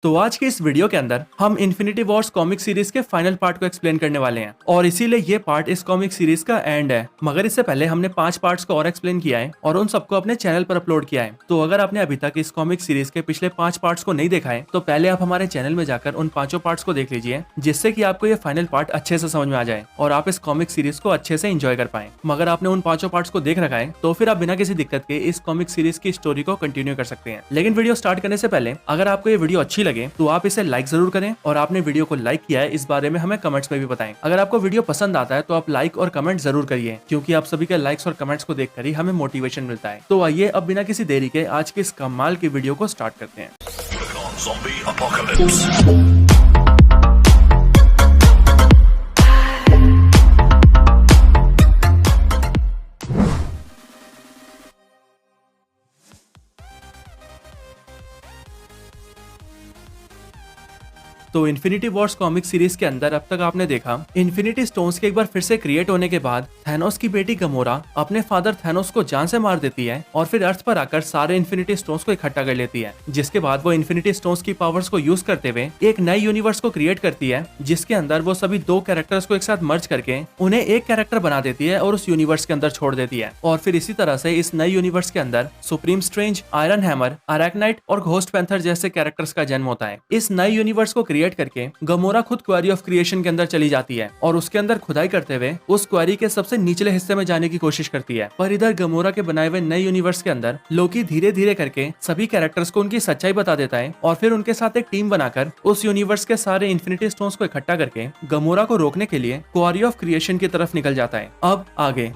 तो आज के इस वीडियो के अंदर हम इन्फिनिटी वॉर्स कॉमिक सीरीज के फाइनल पार्ट को एक्सप्लेन करने वाले हैं और इसीलिए ये पार्ट इस कॉमिक सीरीज का एंड है। मगर इससे पहले हमने 5 पार्ट्स को और एक्सप्लेन किया है और उन सबको अपने चैनल पर अपलोड किया है। तो अगर आपने अभी तक इस कॉमिक सीरीज के पिछले 5 पार्ट्स को नहीं देखा है तो पहले आप हमारे चैनल में जाकर उन 5 पार्ट्स को देख लीजिए, जिससे कि आपको ये फाइनल पार्ट अच्छे से समझ में आ जाए और आप इस कॉमिक सीरीज को अच्छे से एंजॉय कर पाए। मगर आपने उन 5 पार्ट्स को देख रखा है तो फिर आप बिना किसी दिक्कत के इस कॉमिक सीरीज की स्टोरी को कंटिन्यू कर सकते हैं। लेकिन वीडियो स्टार्ट करने से पहले अगर आपको ये वीडियो अच्छी लगे तो आप इसे लाइक जरूर करें और आपने वीडियो को लाइक किया है इस बारे में हमें कमेंट्स में भी बताएं। अगर आपको वीडियो पसंद आता है तो आप लाइक और कमेंट जरूर करिए, क्योंकि आप सभी के लाइक्स और कमेंट्स को देखकर ही हमें मोटिवेशन मिलता है। तो आइए अब बिना किसी देरी के आज के इस कमाल की वीडियो को स्टार्ट करते हैं। तो इन्फिनिटी वॉर्स कॉमिक सीरीज के अंदर अब तक आपने देखा इन्फिनिटी स्टोन्स के एक बार फिर से क्रिएट होने के बाद थैनोस की बेटी गमोरा अपने फादर थैनोस को जान से मार देती है और फिर अर्थ पर आकर सारे इन्फिनिटी स्टोन्स को इकट्ठा कर लेती है। जिसके बाद वो इन्फिनिटी स्टोन्स की पावर्स को यूज करते हुए एक नए यूनिवर्स को क्रिएट करती है, जिसके अंदर वो सभी 2 कैरेक्टर्स को एक साथ मर्ज करके उन्हें एक कैरेक्टर बना देती है और उस यूनिवर्स के अंदर छोड़ देती है। और फिर इसी तरह से इस नए यूनिवर्स के अंदर सुप्रीम स्ट्रेंज, आयरन हैमर, अरैक्नाइट और घोस्ट पैंथर जैसे कैरेक्टर्स का जन्म होता है। इस नए यूनिवर्स को क्रिएट करके गमोरा खुद क्वेरी ऑफ क्रिएशन के अंदर चली जाती है और उसके अंदर खुदाई करते हुए उस क्वेरी के सबसे निचले हिस्से में जाने की कोशिश करती है। पर इधर गमोरा के बनाए हुए नए यूनिवर्स के अंदर लोकी धीरे धीरे करके सभी कैरेक्टर्स को उनकी सच्चाई बता देता है और फिर उनके साथ एक टीम बनाकर उस यूनिवर्स के सारे इन्फिनिटी स्टोन्स को इकट्ठा करके गमोरा को रोकने के लिए क्वेरी ऑफ क्रिएशन की तरफ निकल जाता है। अब आगे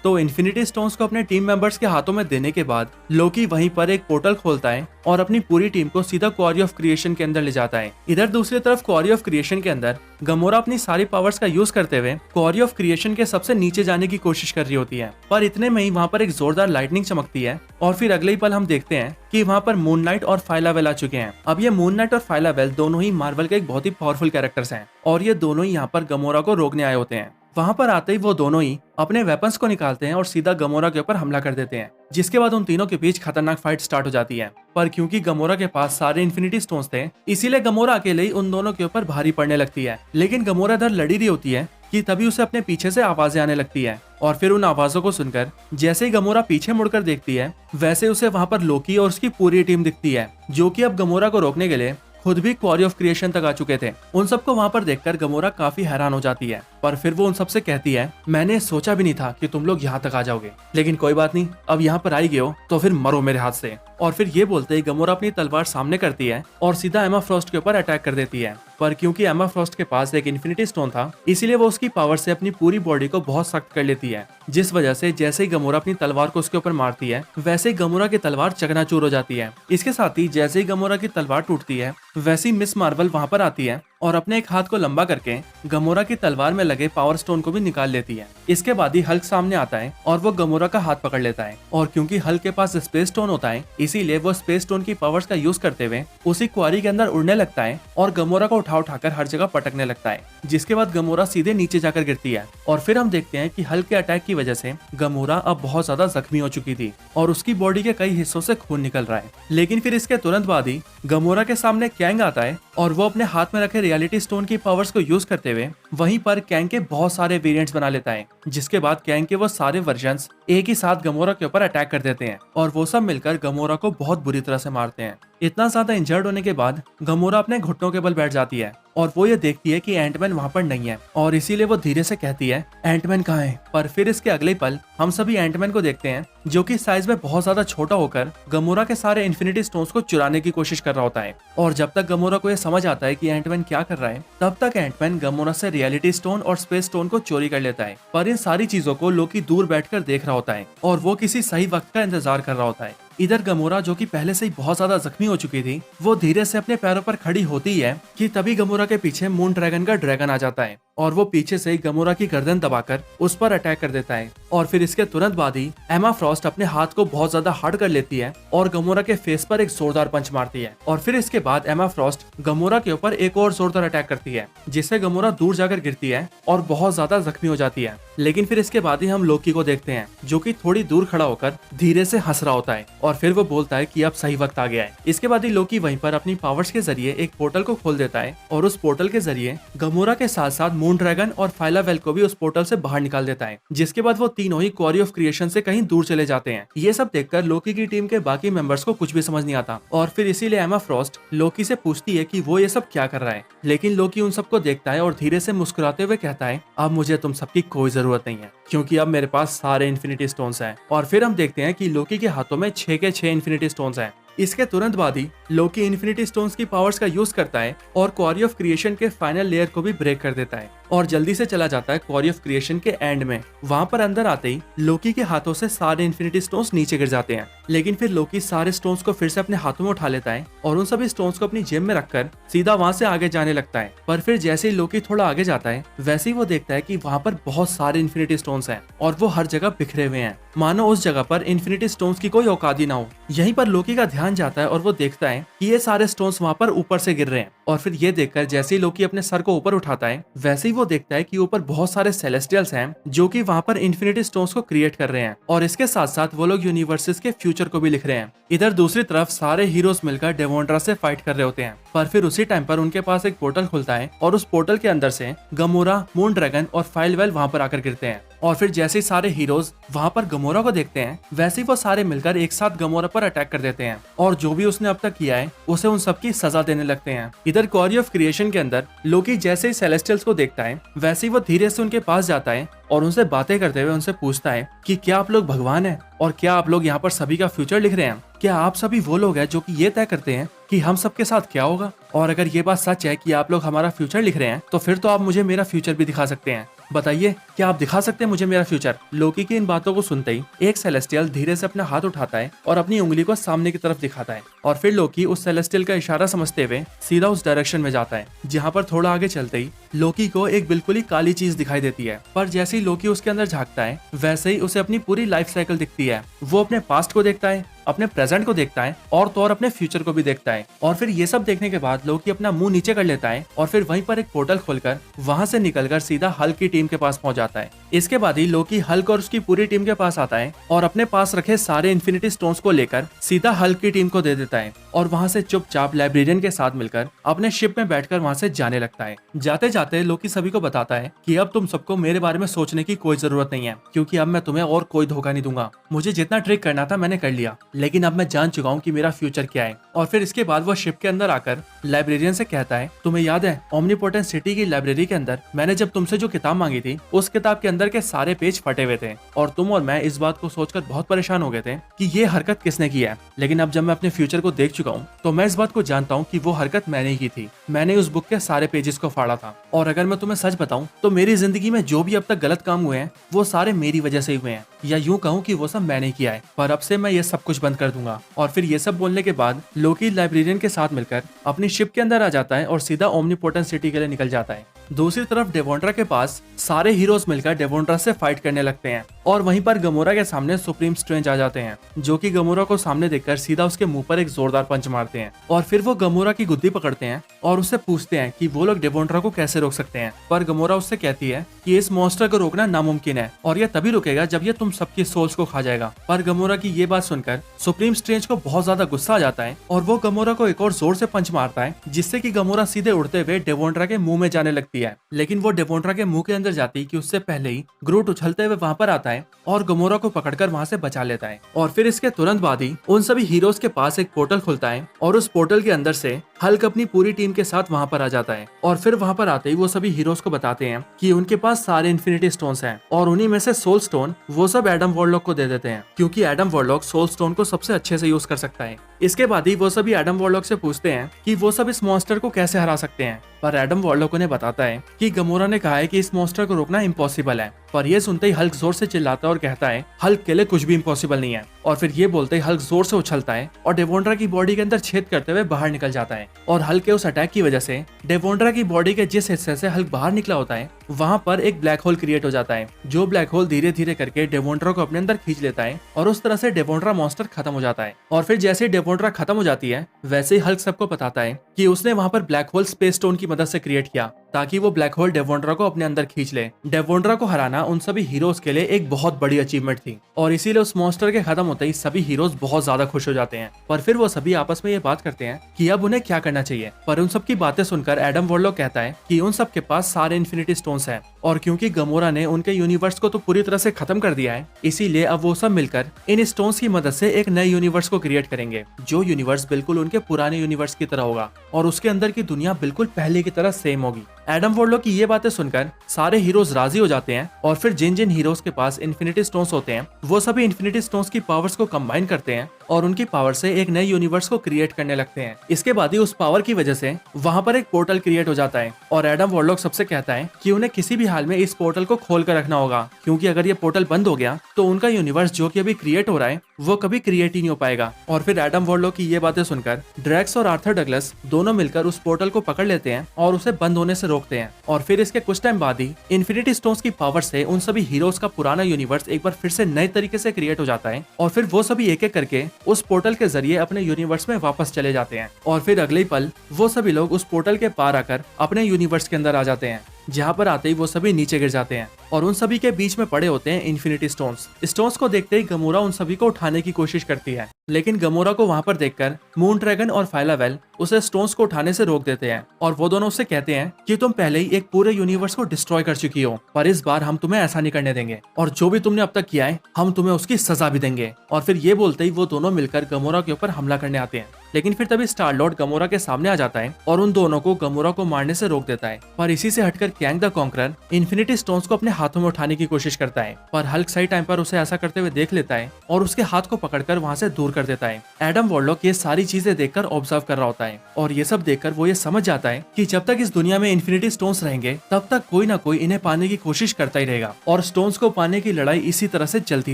तो इन्फिनिटी स्टोन्स को अपने टीम मेंबर्स के हाथों में देने के बाद लोकी वहीं पर एक पोर्टल खोलता है और अपनी पूरी टीम को सीधा क्वेरी ऑफ क्रिएशन के अंदर ले जाता है। इधर दूसरी तरफ क्वेरी ऑफ क्रिएशन के अंदर गमोरा अपनी सारी पावर्स का यूज करते हुए क्वेरी ऑफ क्रिएशन के सबसे नीचे जाने की कोशिश कर रही होती है। पर इतने में ही वहाँ पर एक जोरदार लाइटनिंग चमकती है और फिर अगले ही पल हम देखते हैं कि वहाँ पर मून नाइट और फाइलावेल आ चुके हैं। अब ये मून नाइट और फाइलावेल दोनों ही मार्वल के एक बहुत ही पावरफुल कैरेक्टर्स हैं और ये दोनों ही यहाँ पर गमोरा को रोकने आए होते हैं। वहां पर आते ही वो दोनों ही अपने वेपन्स को निकालते हैं और सीधा गमोरा के ऊपर हमला कर देते हैं, जिसके बाद उन तीनों के बीच खतरनाक फाइट स्टार्ट हो जाती है। पर क्योंकि गमोरा के पास सारे इन्फिनिटी स्टोन्स थे, इसीलिए गमोरा अकेले ही उन दोनों के ऊपर भारी पड़ने लगती है। लेकिन गमोरा इधर लड़ी रही होती है कि तभी उसे अपने पीछे से आवाजें आने लगती है और फिर उन आवाजों को सुनकर जैसे ही गमोरा पीछे मुड़कर देखती है, वैसे उसे वहां पर लोकी और उसकी पूरी टीम दिखती है, जो कि अब गमोरा को रोकने के लिए खुद भी क्वेरी ऑफ क्रिएशन तक आ चुके थे। उन सबको वहां पर देखकर गमोरा काफी हैरान हो जाती है, पर फिर वो उन सबसे कहती है, मैंने सोचा भी नहीं था कि तुम लोग यहाँ तक आ जाओगे, लेकिन कोई बात नहीं, अब यहाँ पर आई गए हो तो फिर मरो मेरे हाथ से। और फिर ये बोलते ही गमोरा अपनी तलवार सामने करती है और सीधा एमा फ्रॉस्ट के ऊपर अटैक कर देती है। पर क्योंकि एमा फ्रॉस्ट के पास एक इन्फिनिटी स्टोन था, इसीलिए वो उसकी पावर से अपनी पूरी बॉडी को बहुत सख्त कर लेती है, जिस वजह से जैसे ही गमोरा अपनी तलवार को उसके ऊपर मारती है, वैसे ही गमोरा की तलवार चकनाचूर हो जाती है। इसके साथ ही जैसे ही गमोरा की तलवार टूटती है, वैसी मिस मार्वल वहां पर आती है और अपने एक हाथ को लंबा करके गमोरा की तलवार में लगे पावर स्टोन को भी निकाल लेती है। इसके बाद ही हल्क सामने आता है और वो गमोरा का हाथ पकड़ लेता है और क्योंकि हल्क के पास स्पेस स्टोन होता है, इसीलिए वो स्पेस स्टोन की पावर्स का यूज करते हुए उसी क्वारी के अंदर उड़ने लगता है और गमोरा को उठाकर हर जगह पटकने लगता है, जिसके बाद गमोरा सीधे नीचे जाकर गिरती है। और फिर हम देखते हैं कि हल्क के अटैक की वजह से गमोरा अब बहुत ज्यादा जख्मी हो चुकी थी और उसकी बॉडी के कई हिस्सों से खून निकल रहा है। लेकिन फिर इसके तुरंत बाद ही गमोरा के सामने कैंग आता है और वो अपने हाथ में रखे रियलिटी स्टोन की पावर्स को यूज करते हुए वहीं पर कैंग के बहुत सारे वेरिएंट्स बना लेता है, जिसके बाद कैंग के वो सारे वर्जन्स एक ही साथ गमोरा के ऊपर अटैक कर देते हैं और वो सब मिलकर गमोरा को बहुत बुरी तरह से मारते हैं। इतना ज्यादा इंजर्ड होने के बाद गमोरा अपने घुटनों के बल बैठ जाती है और वो ये देखती है कि एंटमैन वहां पर नहीं है और इसीलिए वो धीरे से कहती है, एंटमैन कहाँ है? पर फिर इसके अगले पल हम सभी एंटमैन को देखते हैं, जो कि साइज में बहुत ज्यादा छोटा होकर गमोरा के सारे इन्फिनिटी स्टोन्स को चुराने की कोशिश कर रहा होता है। और जब तक गमोरा को यह समझ आता है कि एंटमैन क्या कर रहा है, तब तक एंटमैन गमोरा से रियलिटी स्टोन और स्पेस स्टोन को चोरी कर लेता है। पर इन सारी चीजों को लोकी दूर बैठकर देख रहा होता है और वो किसी सही वक्त का इंतजार कर रहा होता है। इधर गमोरा, जो कि पहले से ही बहुत ज्यादा जख्मी हो चुकी थी, वो धीरे से अपने पैरों पर खड़ी होती है कि तभी गमोरा के पीछे मून ड्रैगन का ड्रैगन आ जाता है और वो पीछे से गमोरा की गर्दन दबाकर उस पर अटैक कर देता है। और फिर इसके तुरंत बाद ही एमा फ्रॉस्ट अपने हाथ को बहुत ज्यादा हार्ड कर लेती है और गमोरा के फेस पर एक जोरदार पंच मारती है। और फिर इसके बाद एमा फ्रॉस्ट गमोरा के ऊपर एक और जोरदार अटैक करती है, जिससे गमोरा दूर जाकर गिरती है और बहुत ज्यादा जख्मी हो जाती है। लेकिन फिर इसके बाद ही हम लोकी को देखते हैं, जो कि थोड़ी दूर खड़ा होकर धीरे से हंस रहा होता है और फिर वो बोलता है कि अब सही वक्त आ गया है। इसके बाद ही लोकी वहीं पर अपनी पावर्स के जरिए एक पोर्टल को खोल देता है और उस पोर्टल के जरिए गमोरा के साथ साथ मून ड्रैगन और फाइलावेल को भी उस पोर्टल से बाहर निकाल देता है। जिसके बाद वो तीनों ही क्वारी ऑफ क्रिएशन से कहीं दूर चले जाते हैं। ये सब देखकर लोकी की टीम के बाकी मेंबर्स को कुछ भी समझ नहीं आता और फिर इसीलिए एमा फ्रॉस्ट लोकी से पूछती है कि वो ये सब क्या कर रहा है। लेकिन लोकी उन सबको देखता है और धीरे से मुस्कुराते हुए कहता है, अब मुझे तुम सबकी कोई जरूरत नहीं है, क्योंकि अब मेरे पास सारे इन्फिनिटी स्टोन्स हैं। और फिर हम देखते हैं कि लोकी के हाथों में 6 के 6 इन्फिनिटी स्टोन्स हैं। इसके तुरंत बाद ही लोकी इन्फिनिटी स्टोन्स की पावर्स का यूज करता है और क्वारी ऑफ क्रिएशन के फाइनल लेयर को भी ब्रेक कर देता है और जल्दी से चला जाता है क्वारी ऑफ क्रिएशन के एंड में। वहां पर अंदर आते ही लोकी के हाथों से सारे इन्फिनिटी स्टोन्स नीचे गिर जाते हैं। लेकिन फिर लोकी सारे स्टोन्स को फिर से अपने हाथों में उठा लेता है और उन सभी स्टोन्स को अपनी जेब में रखकर सीधा वहां से आगे जाने लगता है। पर फिर जैसे ही लोकी थोड़ा आगे जाता है, वैसे ही वो देखता है कि वहां पर बहुत सारे इन्फिनिटी स्टोन्स हैं और वो हर जगह बिखरे हुए हैं, मानो उस जगह पर इन्फिनिटी स्टोन्स की कोई औकात ही ना हो। यहीं पर लोकी का ध्यान जाता है और वो देखता है कि ये सारे स्टोन्स वहां पर ऊपर से गिर रहे हैं। और फिर ये देखकर जैसे ही लोकी अपने सर को ऊपर उठाता है, वैसे ही वो देखता है कि ऊपर बहुत सारे सेलेस्टियल्स हैं जो कि वहां पर इन्फिनिटी स्टोन्स को क्रिएट कर रहे हैं और इसके साथ साथ वो लोग यूनिवर्सेस के फ्यूचर को भी लिख रहे हैं। इधर दूसरी तरफ सारे हीरोज मिलकर डेवोंड्रा से फाइट कर रहे होते हैं। पर फिर उसी टाइम पर उनके पास एक पोर्टल खुलता है और उस पोर्टल के अंदर से गमोरा, मून ड्रैगन और फाइलवेल वहां पर आकर गिरते हैं। और फिर जैसे ही सारे हीरोज वहां पर गमोरा को देखते हैं, वैसे ही वो सारे मिलकर एक साथ गमोरा पर अटैक कर देते हैं और जो भी उसने अब तक किया है उसे उन सबकी सजा देने लगते हैं। इधर क्वारी ऑफ क्रिएशन के अंदर लोकी जैसे ही सेलेस्टियल्स को देखता है, वैसे ही वो धीरे से उनके पास जाता है और उनसे बातें करते हुए उनसे पूछता है कि क्या आप लोग भगवान हैं और क्या आप लोग यहाँ पर सभी का फ्यूचर लिख रहे हैं? क्या आप सभी वो लोग हैं जो कि ये तय करते हैं कि हम सबके साथ क्या होगा? और अगर ये बात सच है कि आप लोग हमारा फ्यूचर लिख रहे हैं, तो फिर तो आप मुझे मेरा फ्यूचर भी दिखा सकते हैं। बताइए, क्या आप दिखा सकते हैं मुझे मेरा फ्यूचर? लोकी की इन बातों को सुनते ही एक सेलेस्टियल धीरे से अपना हाथ उठाता है और अपनी उंगली को सामने की तरफ दिखाता है और फिर लोकी उस सेलेस्टियल का इशारा समझते हुए सीधा उस डायरेक्शन में जाता है, जहाँ पर थोड़ा आगे चलते ही लोकी को एक बिल्कुल ही काली चीज दिखाई देती है। पर जैसे ही लोकी उसके अंदर झांकता है, वैसे ही उसे अपनी पूरी लाइफ साइकिल दिखती है। वो अपने पास्ट को देखता है, अपने प्रेजेंट को देखता है और तो और अपने फ्यूचर को भी देखता है। और फिर ये सब देखने के बाद लोकी अपना मुंह नीचे कर लेता है और फिर वहीं पर एक पोर्टल खोलकर वहां से निकलकर सीधा हल्क की टीम के पास पहुंच जाता है। इसके बाद ही लोकी हल्क और उसकी पूरी टीम के पास आता है और अपने पास रखे सारे इन्फिनिटी स्टोन्स को लेकर सीधा हल्क की टीम को दे देता है और वहां से चुपचाप लाइब्रेरियन के साथ मिलकर अपने शिप में बैठकर वहां से जाने लगता है। जाते जाते लोकी सभी को बताता है कि अब तुम सबको मेरे बारे में सोचने की कोई जरूरत नहीं है, क्योंकि अब मैं तुम्हें और कोई धोखा नहीं दूंगा। मुझे जितना ट्रिक करना था मैंने कर लिया, लेकिन अब मैं जान चुका हूँ कि मेरा फ्यूचर क्या है। और फिर इसके बाद वो शिप के अंदर आकर लाइब्रेरियन से कहता है, तुम्हें याद है ओमनीपोटेंट सिटी की लाइब्रेरी के अंदर मैंने जब तुमसे जो किताब मांगी थी, उस किताब के अंदर के सारे पेज फटे हुए थे और तुम और मैं इस बात को सोचकर बहुत परेशान हो गए थे कि ये हरकत किसने की है। लेकिन अब जब मैं अपने फ्यूचर को देख चुका हूँ, तो मैं इस बात को जानता हूँ कि वो हरकत मैंने ही की थी। मैंने उस बुक के सारे पेजेस को फाड़ा था और अगर मैं तुम्हें सच बताऊं तो मेरी जिंदगी में जो भी अब तक गलत काम हुए हैं, वो सारे मेरी वजह से हुए हैं, या यूं कहूँ कि वो सब मैंने किया है। पर अब से मैं ये सब कुछ बंद कर दूंगा। और फिर ये सब बोलने के बाद लोकी लाइब्रेरियन के साथ मिलकर अपनी शिप के अंदर आ जाता है और सीधा ओमनीपोटेंट सिटी के लिए निकल जाता है। दूसरी तरफ डेवोंड्रा के पास सारे हीरोज मिलकर डेवोंड्रा से फाइट करने लगते हैं और वहीं पर गमोरा के सामने सुप्रीम स्ट्रेंज आ जाते हैं, जो कि गमोरा को सामने देखकर सीधा उसके मुंह पर एक जोरदार पंच मारते हैं। और फिर वो गमोरा की गुद्दी पकड़ते हैं और उससे पूछते हैं कि वो लोग डेवोंड्रा को कैसे रोक सकते हैं। पर गमोरा उससे कहती है कि इस मॉन्स्टर को रोकना नामुमकिन है और ये तभी रुकेगा जब ये तुम सबकी सोल्स को खा जाएगा। पर गमोरा की ये बात सुनकर सुप्रीम स्ट्रेंज को बहुत ज्यादा गुस्सा आ जाता है और वो गमोरा को एक और जोर से पंच मारता है, जिससे कि गमोरा सीधे उड़ते हुए डेवोंड्रा के मुंह में जाने लगती है। लेकिन वो डेवोंड्रा के मुंह के अंदर जाती कि उससे पहले ही ग्रूट उछलते हुए वहां पर आता है और गमोरा को पकड़कर वहां से बचा लेता है। और फिर इसके तुरंत बाद ही उन सभी हीरोज के पास एक पोर्टल खुलता है और उस पोर्टल के अंदर से हल्क अपनी पूरी टीम के साथ वहां पर आ जाता है। और फिर वहां पर आते ही वो सभी हीरोज को बताते हैं कि उनके पास सारे इन्फिनिटी स्टोन्स हैं और उन्हीं में से सोल स्टोन वो सब एडम वॉरलॉक को दे देते हैं, क्योंकि एडम वॉरलॉक सोल स्टोन को सबसे अच्छे से यूज कर सकता है। इसके बाद ही वो सभी एडम वॉरलॉक से पूछते हैं कि वो सब इस मॉन्स्टर को कैसे हरा सकते हैं। पर एडम वॉरलॉक उन्हें बताता है कि गमोरा ने कहा है कि इस मॉन्स्टर को रोकना इम्पॉसिबल है। पर ये सुनते ही हल्क जोर से चिल्लाता है और कहता है हल्क के लिए कुछ भी इम्पॉसिबल नहीं है। और फिर ये बोलते ही हल्क जोर से उछलता है और डेवोंड्रा की बॉडी के अंदर छेद करते हुए बाहर निकल जाता है। और हल्क के उस अटैक की वजह से डेवोंड्रा की बॉडी के जिस हिस्से से हल्क बाहर निकला होता है, वहाँ पर एक ब्लैक होल क्रिएट हो जाता है, जो ब्लैक होल धीरे धीरे करके डेवोंड्रा को अपने अंदर खींच लेता है और उस तरह से डेवोंड्रा मॉन्स्टर खत्म हो जाता है। और फिर जैसे ही डेवोंड्रा खत्म हो जाती है, वैसे ही हल्क सबको बताता है कि उसने वहाँ पर ब्लैक होल स्पेस स्टोन की मदद से क्रिएट किया ताकि वो ब्लैक होल डेवोंड्रा को अपने अंदर खींच ले। डेवोंड्रा को हराना उन सभी हीरोज के लिए एक बहुत बड़ी अचीवमेंट थी और इसीलिए उस मॉन्स्टर के खत्म होते ही सभी हीरोज बहुत ज्यादा खुश हो जाते हैं। पर फिर वो सभी आपस में ये बात करते हैं कि अब उन्हें क्या करना चाहिए। पर उन सब की बातें सुनकर एडम वॉरलॉक कहता है कि उन सब के पास सारे इन्फिनिटी स्टोन्स हैं और क्योंकि गमोरा ने उनके यूनिवर्स को तो पूरी तरह से खत्म कर दिया है, इसीलिए अब वो सब मिलकर इन स्टोन्स की मदद से एक नए यूनिवर्स को क्रिएट करेंगे, जो यूनिवर्स बिल्कुल उनके पुराने यूनिवर्स की तरह होगा और उसके अंदर की दुनिया बिल्कुल पहले की तरह सेम होगी। एडम वॉरलॉक की ये बातें सुनकर सारे हीरोज राजी हो जाते हैं और फिर जिन जिन हीरोज के पास इन्फिनिटी स्टोन्स होते हैं वो सभी इन्फिनिटी स्टोन्स की पावर्स को कंबाइन करते हैं और उनकी पावर से एक नए यूनिवर्स को क्रिएट करने लगते हैं। इसके बाद ही उस पावर की वजह से वहां पर एक पोर्टल क्रिएट हो जाता है और एडम वॉरलॉक सबसे कहता है कि उन्हें किसी भी हाल में इस पोर्टल को खोल कर रखना होगा, क्योंकि अगर ये पोर्टल बंद हो गया तो उनका यूनिवर्स जो कि अभी क्रिएट हो रहा है वो कभी क्रिएट ही नहीं हो पाएगा। और फिर एडम वॉरलॉक की ये बातें सुनकर ड्रैक्स और आर्थर डगलस दोनों मिलकर उस पोर्टल को पकड़ लेते हैं और उसे बंद होने से रोकते हैं। और फिर इसके कुछ टाइम बाद ही इन्फिनिटी स्टोन्स की पावर से उन सभी हीरोज का पुराना यूनिवर्स एक बार फिर से नए तरीके से क्रिएट हो जाता है और फिर वो सभी एक एक करके उस पोर्टल के जरिए अपने यूनिवर्स में वापस चले जाते हैं। और फिर अगले पल वो सभी लोग उस पोर्टल के पार आकर अपने यूनिवर्स के अंदर आ जाते हैं, जहाँ पर आते ही वो सभी नीचे गिर जाते हैं और उन सभी के बीच में पड़े होते हैं इन्फिनिटी स्टोन्स। स्टोन्स को देखते ही गमोरा उन सभी को उठाने की कोशिश करती है, लेकिन गमोरा को वहाँ पर देखकर मून ड्रैगन और फाइलावेल उसे स्टोन्स को उठाने से रोक देते हैं और वो दोनों उससे कहते हैं कि तुम पहले ही एक पूरे यूनिवर्स को डिस्ट्रॉय कर चुकी हो, पर इस बार हम तुम्हें ऐसा नहीं करने देंगे और जो भी तुमने अब तक किया है हम तुम्हें उसकी सजा भी देंगे। और फिर ये बोलते ही वो दोनों मिलकर गमोरा के ऊपर हमला करने आते हैं, लेकिन फिर तभी स्टार लॉर्ड गमोरा के सामने आ जाता है और उन दोनों को गमोरा को मारने से रोक देता है। पर इसी से हटकर Kang the conqueror infinity stones को अपने हाथों में उठाने की कोशिश करता है, पर हल्क सही टाइम पर उसे ऐसा करते हुए देख लेता है और उसके हाथ को पकड़कर वहाँ से दूर कर देता है। एडम वॉरलॉक ये सारी चीजें देखकर ऑब्जर्व कर रहा होता है और ये सब देखकर वो ये समझ जाता है कि जब तक इस दुनिया में इन्फिनिटी स्टोन्स रहेंगे तब तक कोई ना कोई इन्हें पाने की कोशिश करता ही रहेगा और स्टोन्स को पाने की लड़ाई इसी तरह से चलती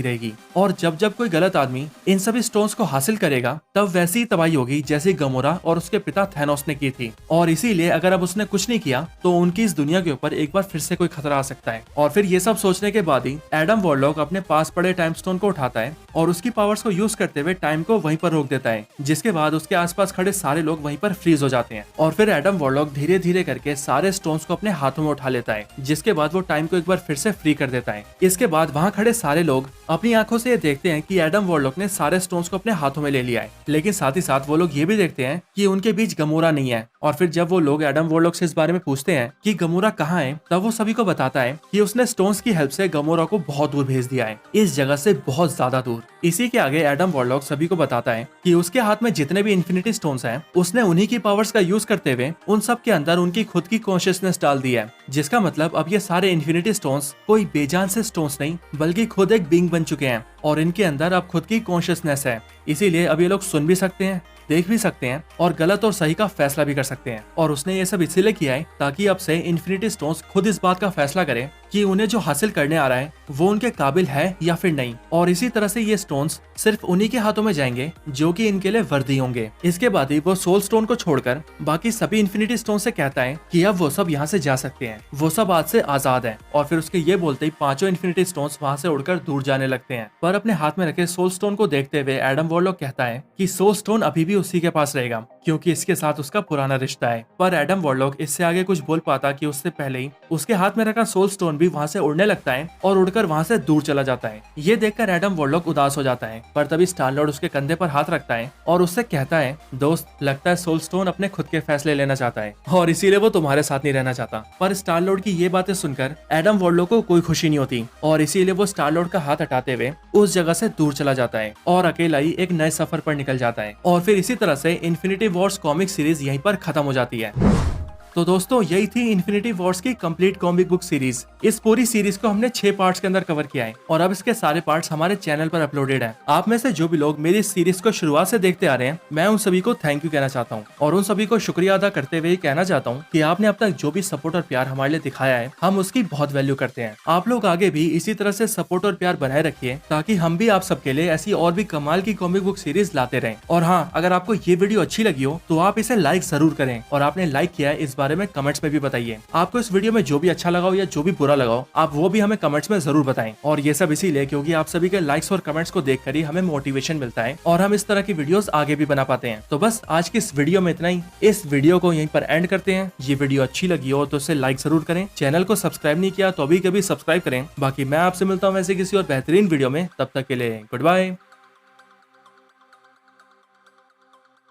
रहेगी। और जब जब कोई गलत आदमी इन सभी स्टोन्स को हासिल करेगा तब वैसी ही तबाही होगी जैसे गमोरा और उसके पिता थैनोस ने की थी। और इसीलिए अगर अब उसने कुछ नहीं किया तो उनकी इस दुनिया के ऊपर एक बार फिर से कोई खतरा आ सकता है। और फिर ये सब सोचने के बाद ही एडम वॉरलॉक अपने पास पड़े टाइम स्टोन को उठाता है और उसकी पावर्स को यूज करते हुए टाइम को वहीं पर रोक देता है, जिसके बाद उसके आसपास खड़े सारे लोग वहीं पर फ्रीज हो जाते हैं। और फिर एडम वॉरलॉक धीरे धीरे करके सारे स्टोन्स को अपने हाथों में उठा लेता है, जिसके बाद वो टाइम को एक बार फिर से फ्री कर देता है। इसके बाद वहाँ खड़े सारे लोग अपनी आंखों से ये देखते हैं कि एडम वॉरलॉक ने सारे स्टोन्स को अपने हाथों में ले लिया है, लेकिन साथ ही साथ वो लोग ये भी देखते हैं कि उनके बीच गमोरा नहीं है। और फिर जब वो लोग एडम वॉरलॉक से इस बारे में पूछते हैं कि गमोरा कहाँ है, तब वो सभी को बताता है कि उसने स्टोन्स की हेल्प से गमोरा को बहुत दूर भेज दिया है, इस जगह से बहुत ज्यादा दूर। इसी के आगे एडम वॉरलॉक सभी को बताता है कि उसके हाथ में जितने भी इन्फिनिटी स्टोन्स हैं, उसने उन्हीं की पावर्स का यूज करते हुए उन सब के अंदर उनकी खुद की कॉन्शियसनेस डाल दी है, जिसका मतलब अब ये सारे इन्फिनिटी स्टोन्स कोई बेजान से स्टोन्स नहीं बल्कि खुद एक बीइंग बन चुके हैं और इनके अंदर अब खुद की कॉन्शियसनेस है। इसीलिए अब ये लोग सुन भी सकते हैं, देख भी सकते हैं और गलत और सही का फैसला भी कर सकते हैं। और उसने ये सब इसीलिए किया है ताकि अब से इन्फिनिटी स्टोन्स खुद इस बात का फैसला करे कि उन्हें जो हासिल करने आ रहा है वो उनके काबिल है या फिर नहीं। और इसी तरह से ये स्टोन्स सिर्फ उन्हीं के हाथों में जाएंगे जो कि इनके लिए वर्दी होंगे। इसके बाद ही वो सोल स्टोन को छोड़कर बाकी सभी इन्फिनिटी स्टोन से कहता है कि अब वो सब यहाँ से जा सकते हैं, वो सब आज से आजाद है। और फिर उसके ये बोलते ही पांचों इन्फिनिटी स्टोन्स वहाँ से उड़कर दूर जाने लगते हैं। पर अपने हाथ में रखे सोल स्टोन को देखते हुए एडम वॉरलॉक कहता है कि सोल स्टोन अभी भी उसी के पास रहेगा क्योंकि इसके साथ उसका पुराना रिश्ता है। पर एडम वॉरलॉक इससे आगे कुछ बोल पाता कि उससे पहले ही उसके हाथ में रखा सोल स्टोन भी वहाँ से उड़ने लगता है और उड़कर वहाँ से दूर चला जाता है। ये देखकर एडम वॉरलॉक उदास हो जाता है, पर तभी स्टार लॉर्ड उसके कंधे पर हाथ रखता है और उससे कहता है, दोस्त, लगता है सोल स्टोन अपने खुद के फैसले लेना चाहता है और इसीलिए वो तुम्हारे साथ नहीं रहना चाहता। पर स्टार लॉर्ड की ये बातें सुनकर एडम वॉरलॉक को कोई खुशी नहीं होती और इसीलिए वो स्टार लॉर्ड का हाथ हटाते हुए उस जगह से दूर चला जाता है और अकेला ही एक नए सफर पर निकल जाता है। और फिर इसी तरह से इन्फिनिटी वॉर्स कॉमिक सीरीज यहीं पर खत्म हो जाती है। तो दोस्तों यही थी इन्फिनिटी वॉर्स की कंप्लीट कॉमिक बुक सीरीज। इस पूरी सीरीज को हमने 6 पार्ट्स के अंदर कवर किया है और अब इसके सारे पार्ट्स हमारे चैनल पर अपलोडेड हैं। आप में से जो भी लोग मेरी इस सीरीज को शुरुआत से देखते आ रहे हैं, मैं उन सभी को थैंक यू कहना चाहता हूँ और उन सभी को शुक्रिया अदा करते हुए कहना चाहता हूँ कि आपने अब तक जो भी सपोर्ट और प्यार हमारे लिए दिखाया है, हम उसकी बहुत वैल्यू करते हैं। आप लोग आगे भी इसी तरह से सपोर्ट और प्यार बनाए रखिए ताकि हम भी आप सबके लिए ऐसी और भी कमाल की कॉमिक बुक सीरीज लाते रहें। और हाँ, अगर आपको ये वीडियो अच्छी लगी हो तो आप इसे लाइक जरूर करें और आपने लाइक किया है इस बात बारे में कमेंट्स में भी बताइए। आपको इस वीडियो में जो भी अच्छा लगा हो या जो भी बुरा लगा हो, आप वो भी हमें कमेंट्स में जरूर बताएं। और ये सब इसीलिए क्योंकि आप सभी के लाइक्स और कमेंट्स को देखकर ही हमें मोटिवेशन मिलता है और हम इस तरह की वीडियोस आगे भी बना पाते हैं। तो बस आज की इस वीडियो में इतना ही। इस वीडियो को यहीं पर एंड करते हैं। ये वीडियो अच्छी लगी हो तो इसे लाइक जरूर करें। चैनल को सब्सक्राइब नहीं किया तो अभी कभी सब्सक्राइब करें। बाकी मैं आपसे मिलता हूँ वैसे किसी और बेहतरीन वीडियो में। तब तक के लिए गुड बाय।